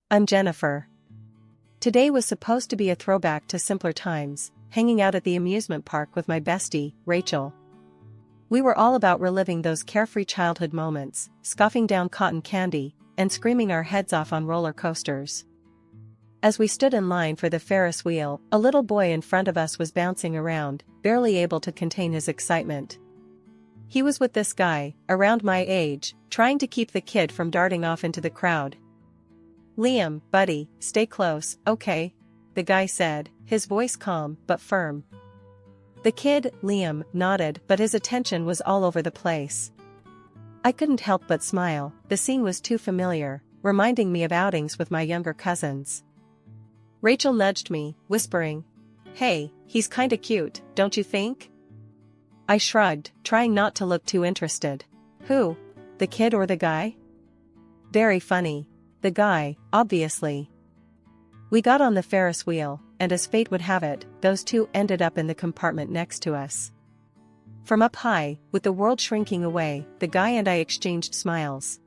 I'm Jennifer. Today was supposed to be a throwback to simpler times, hanging out at the amusement park with my bestie, Rachel. We were all about reliving those carefree childhood moments, scoffing down cotton candy, and screaming our heads off on roller coasters. As we stood in line for the Ferris wheel, a little boy in front of us was bouncing around, barely able to contain his excitement. He was with this guy, around my age, trying to keep the kid from darting off into the crowd. "Liam, buddy, stay close, okay?" the guy said, his voice calm but firm. The kid, Liam, nodded, but his attention was all over the place. I couldn't help but smile. The scene was too familiar, reminding me of outings with my younger cousins. Rachel nudged me, whispering, "Hey, he's kinda cute, don't you think?" I shrugged, trying not to look too interested. Who? The kid or the guy? Very funny. The guy, obviously. We got on the Ferris wheel, and as fate would have it, those two ended up in the compartment next to us. From up high, with the world shrinking away, the guy and I exchanged smiles.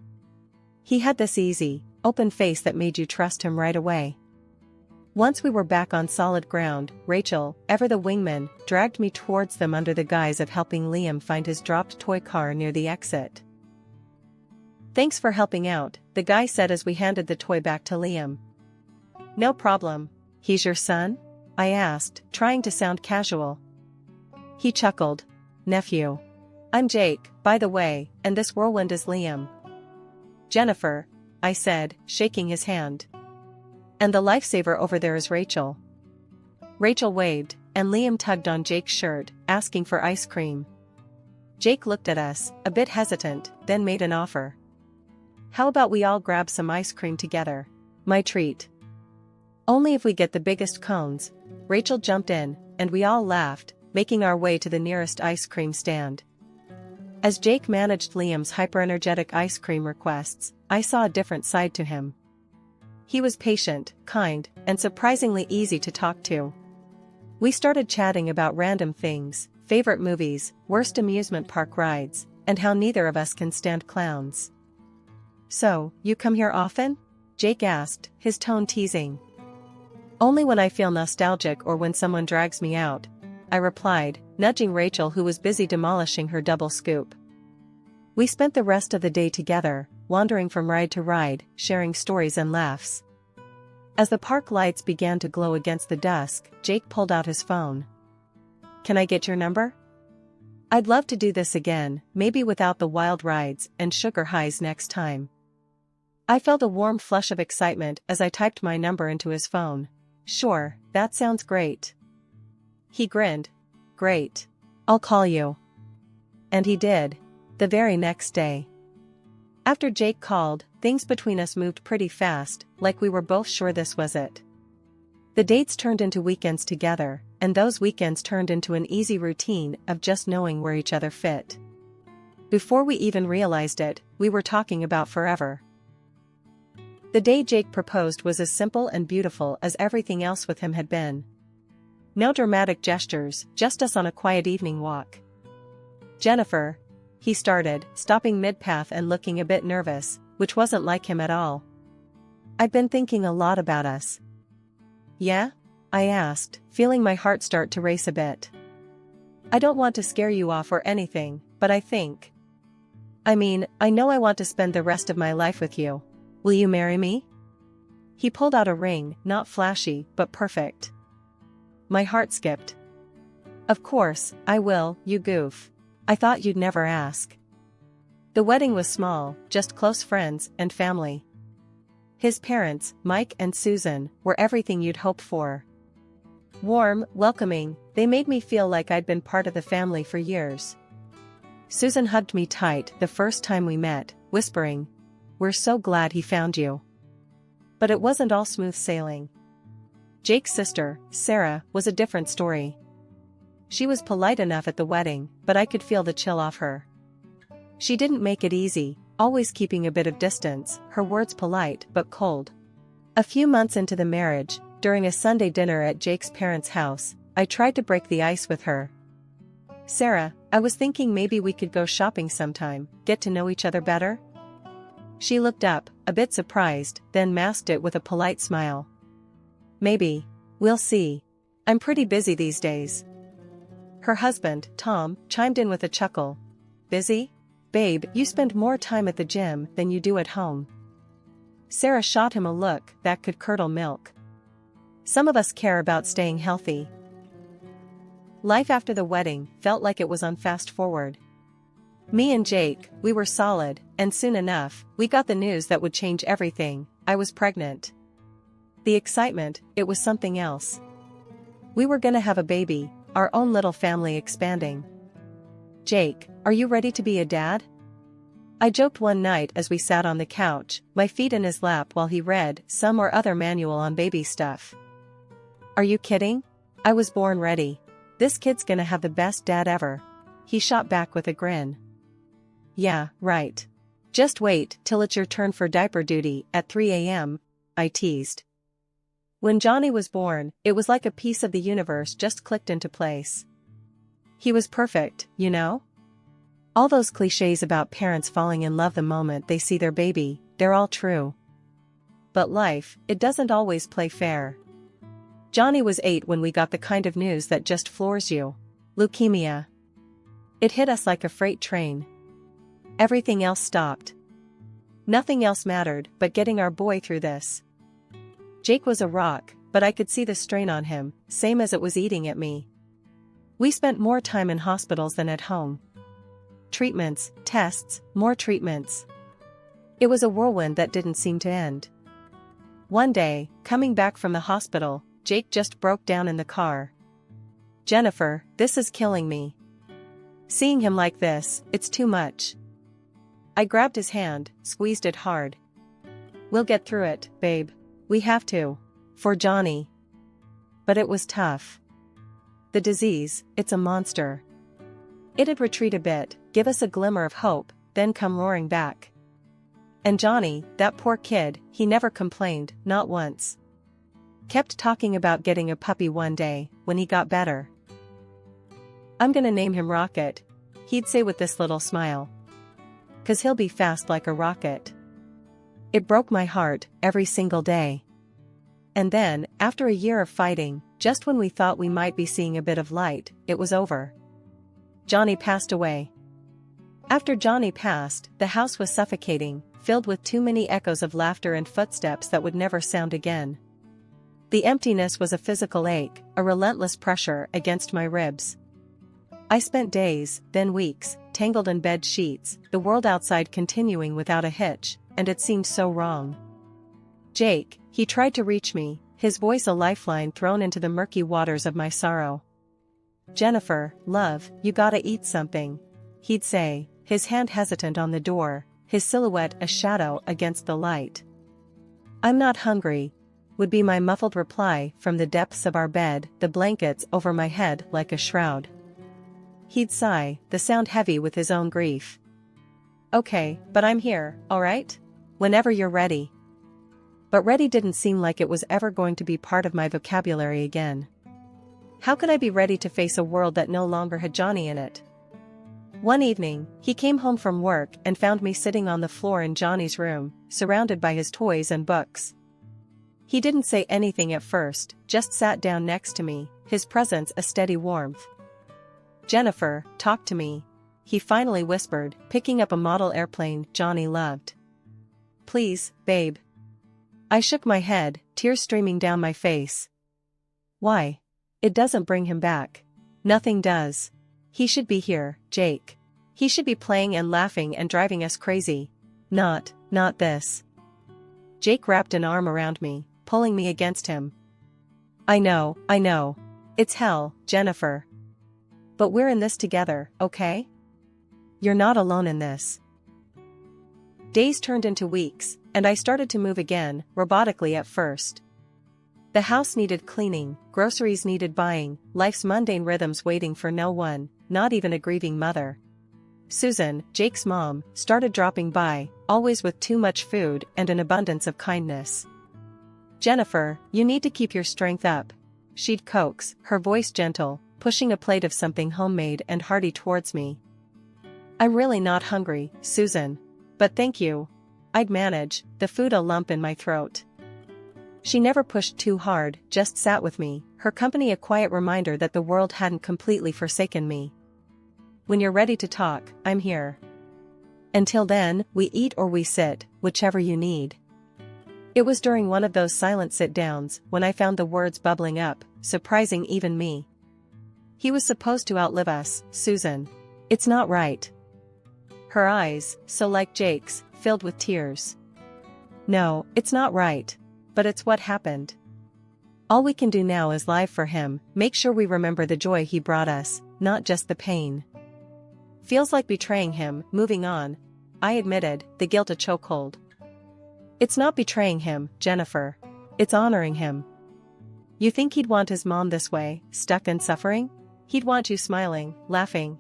He had this easy, open face that made you trust him right away. Once we were back on solid ground, Rachel, ever the wingman, dragged me towards them under the guise of helping Liam find his dropped toy car near the exit. "Thanks for helping out," the guy said as we handed the toy back to Liam. "No problem. He's your son?" I asked, trying to sound casual. He chuckled. "Nephew. I'm Jake, by the way, and this whirlwind is Liam." "Jennifer," I said, shaking his hand. "And the lifesaver over there is Rachel." Rachel waved, and Liam tugged on Jake's shirt, asking for ice cream. Jake looked at us, a bit hesitant, then made an offer. "How about we all grab some ice cream together? My treat." "Only if we get the biggest cones." Rachel jumped in, and we all laughed, making our way to the nearest ice cream stand. As Jake managed Liam's hyper-energetic ice cream requests, I saw a different side to him. He was patient, kind, and surprisingly easy to talk to. We started chatting about random things, favorite movies, worst amusement park rides, and how neither of us can stand clowns. "So, you come here often?" Jake asked, his tone teasing. "Only when I feel nostalgic or when someone drags me out," I replied, nudging Rachel who was busy demolishing her double scoop. We spent the rest of the day together, wandering from ride to ride, sharing stories and laughs. As the park lights began to glow against the dusk, Jake pulled out his phone. "Can I get your number? I'd love to do this again, maybe without the wild rides and sugar highs next time." I felt a warm flush of excitement as I typed my number into his phone. "Sure, that sounds great." He grinned. "Great. I'll call you." And he did. The very next day. After Jake called, things between us moved pretty fast, like we were both sure this was it. The dates turned into weekends together, and those weekends turned into an easy routine of just knowing where each other fit. Before we even realized it, we were talking about forever. The day Jake proposed was as simple and beautiful as everything else with him had been. No dramatic gestures, just us on a quiet evening walk. "Jennifer," he started, stopping mid-path and looking a bit nervous, which wasn't like him at all. "I've been thinking a lot about us." "Yeah?" I asked, feeling my heart start to race a bit. "I don't want to scare you off or anything, but I know I want to spend the rest of my life with you. Will you marry me?" He pulled out a ring, not flashy, but perfect. My heart skipped. "Of course, I will, you goof. I thought you'd never ask." The wedding was small, just close friends and family. His parents, Mike and Susan, were everything you'd hope for. Warm, welcoming, they made me feel like I'd been part of the family for years. Susan hugged me tight the first time we met, whispering, "We're so glad he found you." But it wasn't all smooth sailing. Jake's sister, Sarah, was a different story. She was polite enough at the wedding, but I could feel the chill off her. She didn't make it easy, always keeping a bit of distance, her words polite but cold. A few months into the marriage, during a Sunday dinner at Jake's parents' house, I tried to break the ice with her. "Sarah, I was thinking maybe we could go shopping sometime, get to know each other better." She looked up, a bit surprised, then masked it with a polite smile. Maybe. We'll see. I'm pretty busy these days. Her husband, Tom, chimed in with a chuckle. Busy? Babe, you spend more time at the gym than you do at home. Sarah shot him a look that could curdle milk. Some of us care about staying healthy. Life after the wedding felt like it was on fast forward. Me and Jake, we were solid, and soon enough, we got the news that would change everything. I was pregnant. The excitement, it was something else. We were gonna have a baby, our own little family expanding. Jake, are you ready to be a dad? I joked one night as we sat on the couch, my feet in his lap while he read some or other manual on baby stuff. Are you kidding? I was born ready. This kid's gonna have the best dad ever. He shot back with a grin. Yeah, right. Just wait till it's your turn for diaper duty at 3 a.m., I teased. When Johnny was born, it was like a piece of the universe just clicked into place. He was perfect, you know? All those cliches about parents falling in love the moment they see their baby, they're all true. But life, it doesn't always play fair. Johnny was 8 when we got the kind of news that just floors you. Leukemia. It hit us like a freight train. Everything else stopped. Nothing else mattered but getting our boy through this. Jake was a rock, but I could see the strain on him, same as it was eating at me. We spent more time in hospitals than at home. Treatments, tests, more treatments. It was a whirlwind that didn't seem to end. One day, coming back from the hospital, Jake just broke down in the car. Jennifer, this is killing me. Seeing him like this, it's too much. I grabbed his hand, squeezed it hard. We'll get through it, babe. We have to. For Johnny. But it was tough. The disease, it's a monster. It'd retreat a bit, give us a glimmer of hope, then come roaring back. And Johnny, that poor kid, he never complained, not once. Kept talking about getting a puppy one day, when he got better. I'm gonna name him Rocket, he'd say with this little smile. 'Cause he'll be fast like a rocket. It broke my heart, every single day. And then, after a year of fighting, just when we thought we might be seeing a bit of light, it was over. Johnny passed away. After Johnny passed, the house was suffocating, filled with too many echoes of laughter and footsteps that would never sound again. The emptiness was a physical ache, a relentless pressure against my ribs. I spent days, then weeks, tangled in bed sheets, the world outside continuing without a hitch, and it seemed so wrong. Jake, he tried to reach me, his voice a lifeline thrown into the murky waters of my sorrow. Jennifer, love, you gotta eat something, he'd say, his hand hesitant on the door, his silhouette a shadow against the light. I'm not hungry, would be my muffled reply from the depths of our bed, the blankets over my head like a shroud. He'd sigh, the sound heavy with his own grief. Okay, but I'm here, alright? Whenever you're ready. But ready didn't seem like it was ever going to be part of my vocabulary again. How could I be ready to face a world that no longer had Johnny in it? One evening, he came home from work and found me sitting on the floor in Johnny's room, surrounded by his toys and books. He didn't say anything at first, just sat down next to me, his presence a steady warmth. Jennifer, talk to me, he finally whispered, picking up a model airplane Johnny loved. Please, babe. I shook my head, tears streaming down my face. Why? It doesn't bring him back. Nothing does. He should be here, Jake. He should be playing and laughing and driving us crazy. Not this. Jake wrapped an arm around me, pulling me against him. I know. It's hell, Jennifer. But we're in this together, okay? You're not alone in this. Days turned into weeks, and I started to move again, robotically at first. The house needed cleaning, groceries needed buying, life's mundane rhythms waiting for no one, not even a grieving mother. Susan, Jake's mom, started dropping by, always with too much food and an abundance of kindness. Jennifer, you need to keep your strength up, she'd coax, her voice gentle, pushing a plate of something homemade and hearty towards me. I'm really not hungry, Susan. But thank you. I'd manage, the food a lump in my throat. She never pushed too hard, just sat with me, her company a quiet reminder that the world hadn't completely forsaken me. When you're ready to talk, I'm here. Until then, we eat or we sit, whichever you need. It was during one of those silent sit-downs when I found the words bubbling up, surprising even me. He was supposed to outlive us, Susan. It's not right. Her eyes, so like Jake's, filled with tears. No, it's not right. But it's what happened. All we can do now is live for him, make sure we remember the joy he brought us, not just the pain. Feels like betraying him, moving on. I admitted, the guilt a chokehold. It's not betraying him, Jennifer. It's honoring him. You think he'd want his mom this way, stuck and suffering? He'd want you smiling, laughing.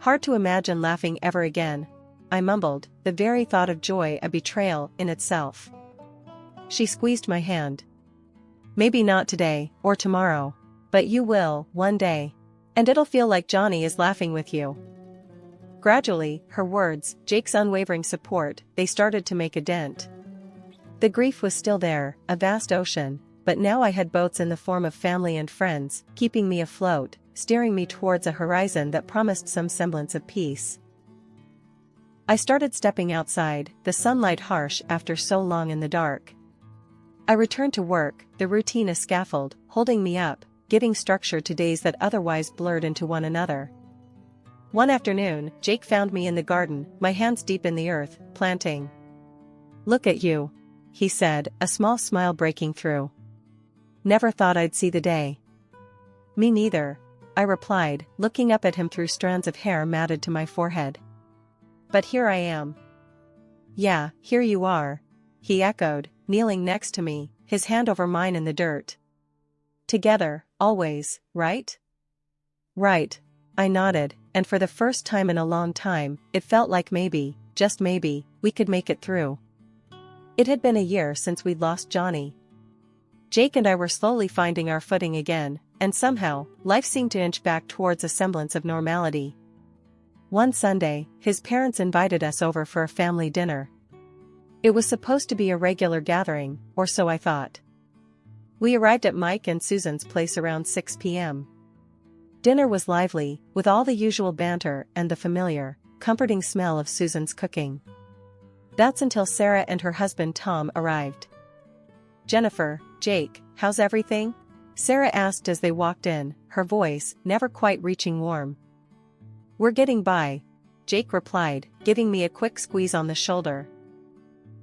Hard to imagine laughing ever again. I mumbled, the very thought of joy a betrayal in itself. She squeezed my hand. Maybe not today, or tomorrow. But you will, one day. And it'll feel like Johnny is laughing with you. Gradually, her words, Jake's unwavering support, they started to make a dent. The grief was still there, a vast ocean, but now I had boats in the form of family and friends, keeping me afloat, steering me towards a horizon that promised some semblance of peace. I started stepping outside, the sunlight harsh after so long in the dark. I returned to work, the routine a scaffold, holding me up, giving structure to days that otherwise blurred into one another. One afternoon, Jake found me in the garden, my hands deep in the earth, planting. Look at you, he said, a small smile breaking through. Never thought I'd see the day. Me neither, I replied, looking up at him through strands of hair matted to my forehead. But here I am. Yeah, here you are, he echoed, kneeling next to me, his hand over mine in the dirt. Together, always, right? Right, I nodded, and for the first time in a long time, it felt like maybe, just maybe, we could make it through. It had been a year since we'd lost Johnny. Jake and I were slowly finding our footing again, and somehow, life seemed to inch back towards a semblance of normality. One Sunday, his parents invited us over for a family dinner. It was supposed to be a regular gathering, or so I thought. We arrived at Mike and Susan's place around 6 p.m. Dinner was lively, with all the usual banter and the familiar, comforting smell of Susan's cooking. That's until Sarah and her husband Tom arrived. Jennifer, Jake, how's everything? Sarah asked as they walked in, her voice never quite reaching warm. We're getting by, Jake replied, giving me a quick squeeze on the shoulder.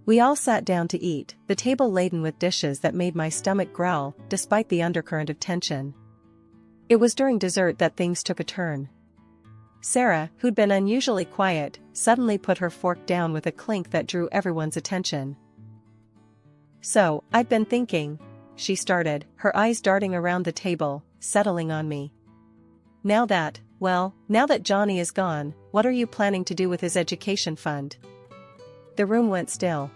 We all sat down to eat, the table laden with dishes that made my stomach growl, despite the undercurrent of tension. It was during dessert that things took a turn. Sarah, who'd been unusually quiet, suddenly put her fork down with a clink that drew everyone's attention. So, I've been thinking, she started, her eyes darting around the table, settling on me. Now that Johnny is gone, what are you planning to do with his education fund? The room went still.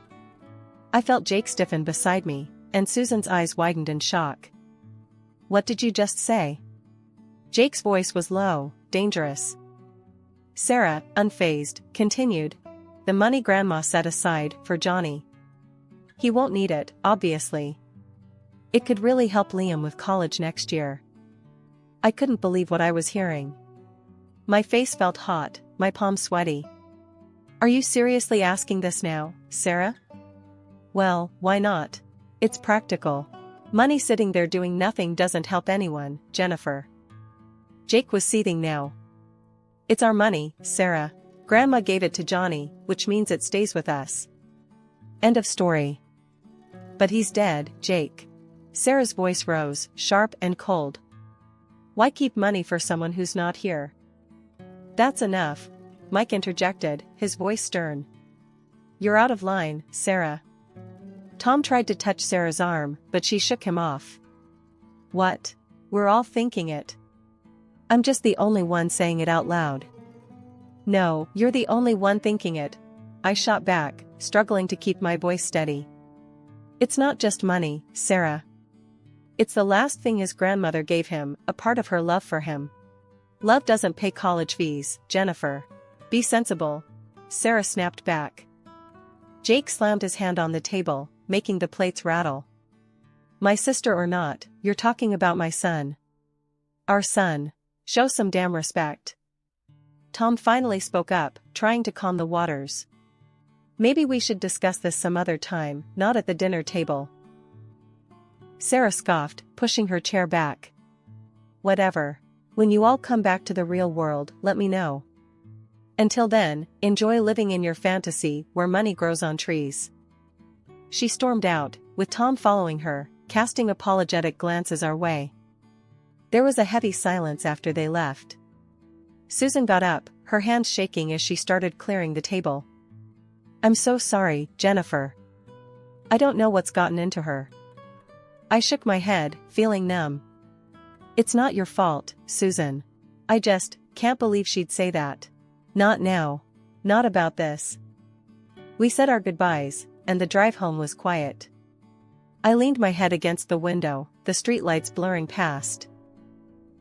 I felt Jake stiffen beside me, and Susan's eyes widened in shock. What did you just say? Jake's voice was low, dangerous. Sarah, unfazed, continued. The money Grandma set aside for Johnny. He won't need it, obviously. It could really help Liam with college next year. I couldn't believe what I was hearing. My face felt hot, my palms sweaty. Are you seriously asking this now, Sarah? Well, why not? It's practical. Money sitting there doing nothing doesn't help anyone, Jennifer. Jake was seething now. It's our money, Sarah. Grandma gave it to Johnny, which means it stays with us. End of story. But he's dead, Jake. Sarah's voice rose, sharp and cold. Why keep money for someone who's not here? That's enough, Mike interjected, his voice stern. You're out of line, Sarah. Tom tried to touch Sarah's arm, but she shook him off. What? We're all thinking it. I'm just the only one saying it out loud. No, you're the only one thinking it, I shot back, struggling to keep my voice steady. It's not just money, Sarah. It's the last thing his grandmother gave him, a part of her love for him. Love doesn't pay college fees, Jennifer. Be sensible. Sarah snapped back. Jake slammed his hand on the table, making the plates rattle. My sister or not, you're talking about my son. Our son. Show some damn respect. Tom finally spoke up, trying to calm the waters. Maybe we should discuss this some other time, not at the dinner table. Sarah scoffed, pushing her chair back. Whatever. When you all come back to the real world, let me know. Until then, enjoy living in your fantasy where money grows on trees. She stormed out, with Tom following her, casting apologetic glances our way. There was a heavy silence after they left. Susan got up, her hands shaking as she started clearing the table. I'm so sorry, Jennifer. I don't know what's gotten into her. I shook my head, feeling numb. It's not your fault, Susan. I just can't believe she'd say that. Not now. Not about this. We said our goodbyes, and the drive home was quiet. I leaned my head against the window, the streetlights blurring past.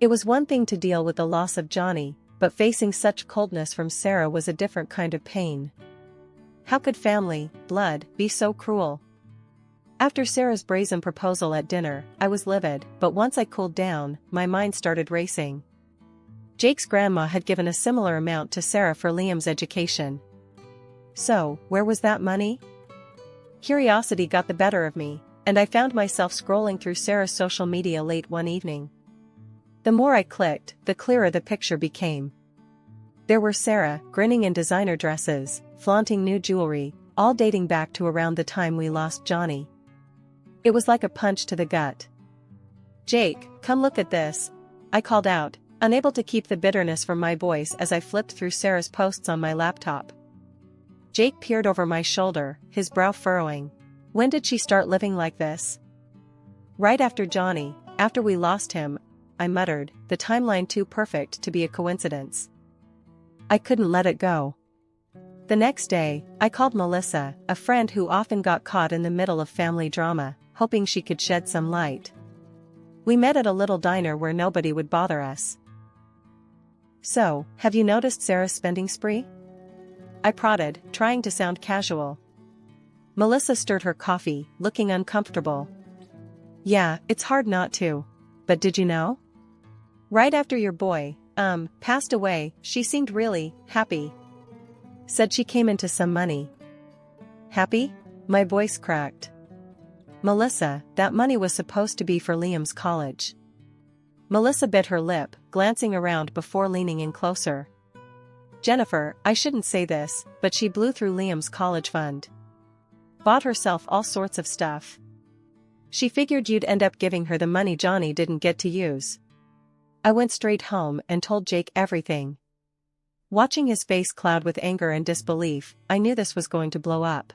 It was one thing to deal with the loss of Johnny, but facing such coldness from Sarah was a different kind of pain. How could family, blood, be so cruel? After Sarah's brazen proposal at dinner, I was livid, but once I cooled down, my mind started racing. Jake's grandma had given a similar amount to Sarah for Liam's education. So, where was that money? Curiosity got the better of me, and I found myself scrolling through Sarah's social media late one evening. The more I clicked, the clearer the picture became. There were Sarah, grinning in designer dresses, flaunting new jewelry, all dating back to around the time we lost Johnny. It was like a punch to the gut. Jake, come look at this, I called out, unable to keep the bitterness from my voice as I flipped through Sarah's posts on my laptop. Jake peered over my shoulder, his brow furrowing. When did she start living like this? Right after Johnny, after we lost him, I muttered, the timeline too perfect to be a coincidence. I couldn't let it go. The next day, I called Melissa, a friend who often got caught in the middle of family drama, hoping she could shed some light. We met at a little diner where nobody would bother us. So, have you noticed Sarah's spending spree? I prodded, trying to sound casual. Melissa stirred her coffee, looking uncomfortable. Yeah, it's hard not to. But did you know? Right after your boy, passed away, she seemed really happy. Said she came into some money. Happy? My voice cracked. Melissa, that money was supposed to be for Liam's college. Melissa bit her lip, glancing around before leaning in closer. Jennifer, I shouldn't say this, but she blew through Liam's college fund. Bought herself all sorts of stuff. She figured you'd end up giving her the money Johnny didn't get to use. I went straight home and told Jake everything. Watching his face cloud with anger and disbelief, I knew this was going to blow up.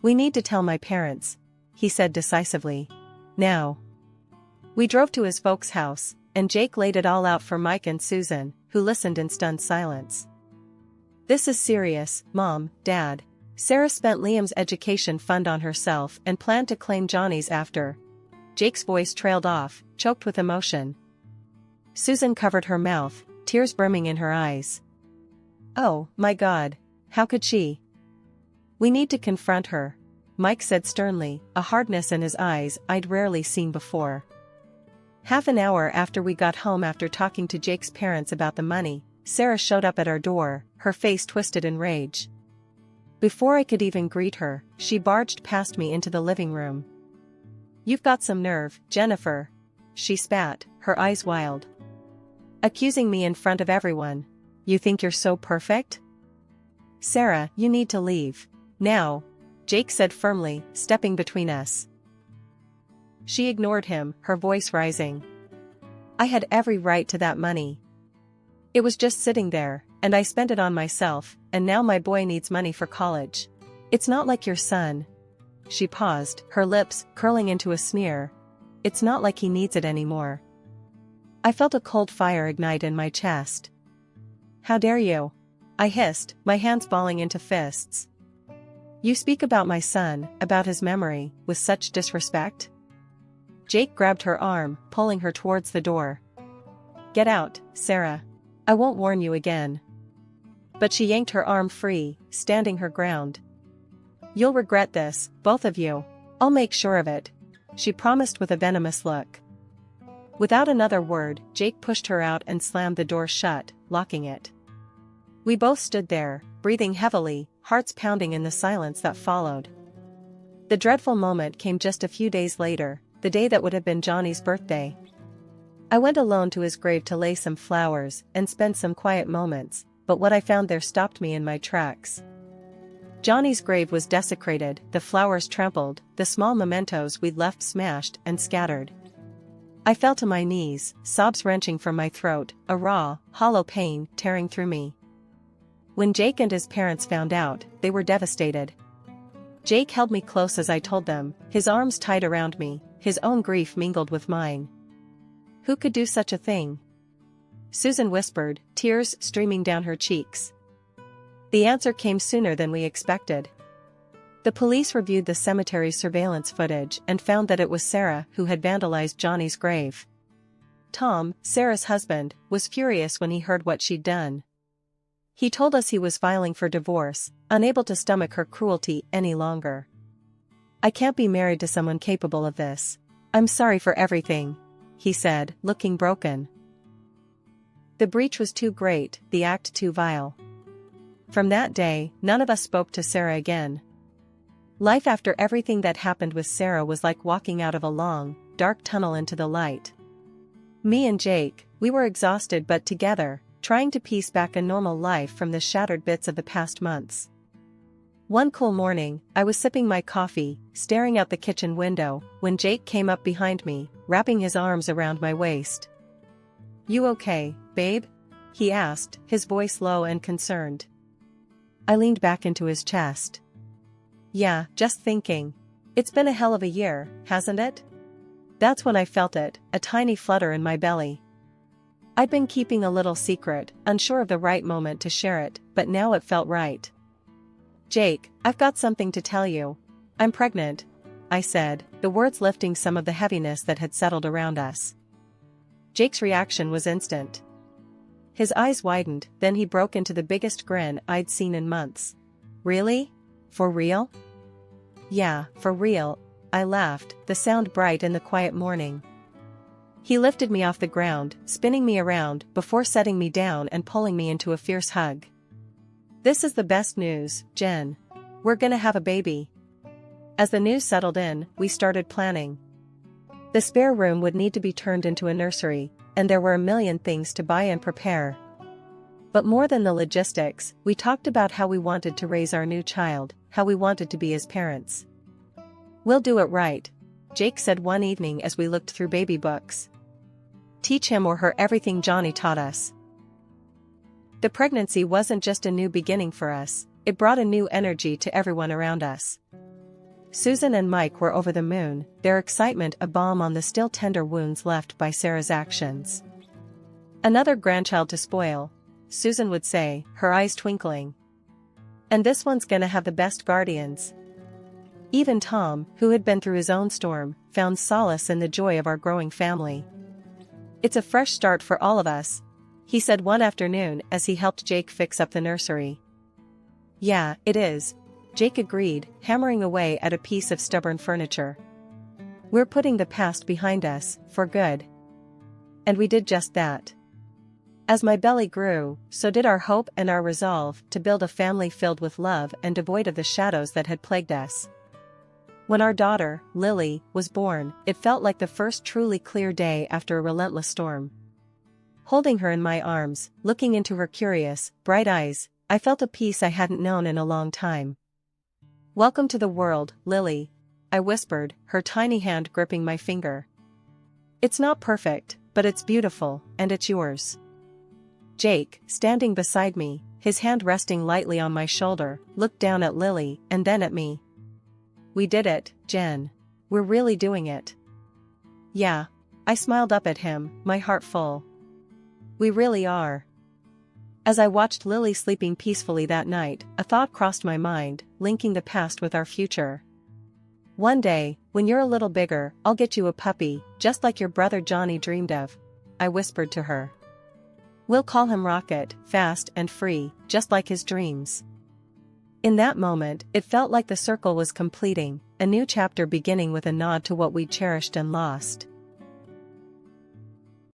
We need to tell my parents, he said decisively. Now. We drove to his folks' house, and Jake laid it all out for Mike and Susan, who listened in stunned silence. This is serious, Mom, Dad. Sarah spent Liam's education fund on herself and planned to claim Johnny's after. Jake's voice trailed off, choked with emotion. Susan covered her mouth, tears brimming in her eyes. Oh, my God, how could she? We need to confront her, Mike said sternly, a hardness in his eyes I'd rarely seen before. Half an hour after we got home after talking to Jake's parents about the money, Sarah showed up at our door, her face twisted in rage. Before I could even greet her, she barged past me into the living room. You've got some nerve, Jennifer. She spat, her eyes wild. Accusing me in front of everyone. You think you're so perfect? Sarah, you need to leave. Now, Jake said firmly, stepping between us. She ignored him, her voice rising. I had every right to that money. It was just sitting there, and I spent it on myself, and now my boy needs money for college. It's not like your son. She paused, her lips curling into a sneer. It's not like he needs it anymore. I felt a cold fire ignite in my chest. How dare you? I hissed, my hands balling into fists. You speak about my son, about his memory, with such disrespect? Jake grabbed her arm, pulling her towards the door. Get out, Sarah. I won't warn you again. But she yanked her arm free, standing her ground. You'll regret this, both of you. I'll make sure of it, she promised with a venomous look. Without another word, Jake pushed her out and slammed the door shut, locking it. We both stood there, breathing heavily, hearts pounding in the silence that followed. The dreadful moment came just a few days later, the day that would have been Johnny's birthday. I went alone to his grave to lay some flowers and spend some quiet moments, but what I found there stopped me in my tracks. Johnny's grave was desecrated, the flowers trampled, the small mementos we'd left smashed and scattered. I fell to my knees, sobs wrenching from my throat, a raw, hollow pain tearing through me. When Jake and his parents found out, they were devastated. Jake held me close as I told them, his arms tight around me, his own grief mingled with mine. Who could do such a thing? Susan whispered, tears streaming down her cheeks. The answer came sooner than we expected. The police reviewed the cemetery's surveillance footage and found that it was Sarah who had vandalized Johnny's grave. Tom, Sarah's husband, was furious when he heard what she'd done. He told us he was filing for divorce, unable to stomach her cruelty any longer. I can't be married to someone capable of this. I'm sorry for everything, he said, looking broken. The breach was too great, the act too vile. From that day, none of us spoke to Sarah again. Life after everything that happened with Sarah was like walking out of a long, dark tunnel into the light. Me and Jake, we were exhausted but together, trying to piece back a normal life from the shattered bits of the past months. One cool morning, I was sipping my coffee, staring out the kitchen window, when Jake came up behind me, wrapping his arms around my waist. "You okay, babe?" he asked, his voice low and concerned. I leaned back into his chest. "Yeah, just thinking. It's been a hell of a year, hasn't it?" That's when I felt it, a tiny flutter in my belly. I'd been keeping a little secret, unsure of the right moment to share it, but now it felt right. "Jake, I've got something to tell you. I'm pregnant," I said, the words lifting some of the heaviness that had settled around us. Jake's reaction was instant. His eyes widened, then he broke into the biggest grin I'd seen in months. "Really? For real?" "Yeah, for real," I laughed, the sound bright in the quiet morning. He lifted me off the ground, spinning me around before setting me down and pulling me into a fierce hug. "This is the best news, Jen. We're gonna have a baby." As the news settled in, we started planning. The spare room would need to be turned into a nursery, and there were a million things to buy and prepare. But more than the logistics, we talked about how we wanted to raise our new child, how we wanted to be his parents. "We'll do it right," Jake said one evening as we looked through baby books. "Teach him or her everything Johnny taught us." The pregnancy wasn't just a new beginning for us, it brought a new energy to everyone around us. Susan and Mike were over the moon, their excitement a balm on the still tender wounds left by Sarah's actions. "Another grandchild to spoil," Susan would say, her eyes twinkling. "And this one's gonna have the best guardians." Even Tom, who had been through his own storm, found solace in the joy of our growing family. "It's a fresh start for all of us," he said one afternoon as he helped Jake fix up the nursery. "Yeah, it is," Jake agreed, hammering away at a piece of stubborn furniture. "We're putting the past behind us, for good." And we did just that. As my belly grew, so did our hope and our resolve to build a family filled with love and devoid of the shadows that had plagued us. When our daughter, Lily, was born, it felt like the first truly clear day after a relentless storm. Holding her in my arms, looking into her curious, bright eyes, I felt a peace I hadn't known in a long time. "Welcome to the world, Lily," I whispered, her tiny hand gripping my finger. "It's not perfect, but it's beautiful, and it's yours." Jake, standing beside me, his hand resting lightly on my shoulder, looked down at Lily and then at me. "We did it, Jen. We're really doing it." "Yeah." I smiled up at him, my heart full. "We really are." As I watched Lily sleeping peacefully that night, a thought crossed my mind, linking the past with our future. "One day, when you're a little bigger, I'll get you a puppy, just like your brother Johnny dreamed of," I whispered to her. "We'll call him Rocket, fast and free, just like his dreams." In that moment, it felt like the circle was completing, a new chapter beginning with a nod to what we'd cherished and lost.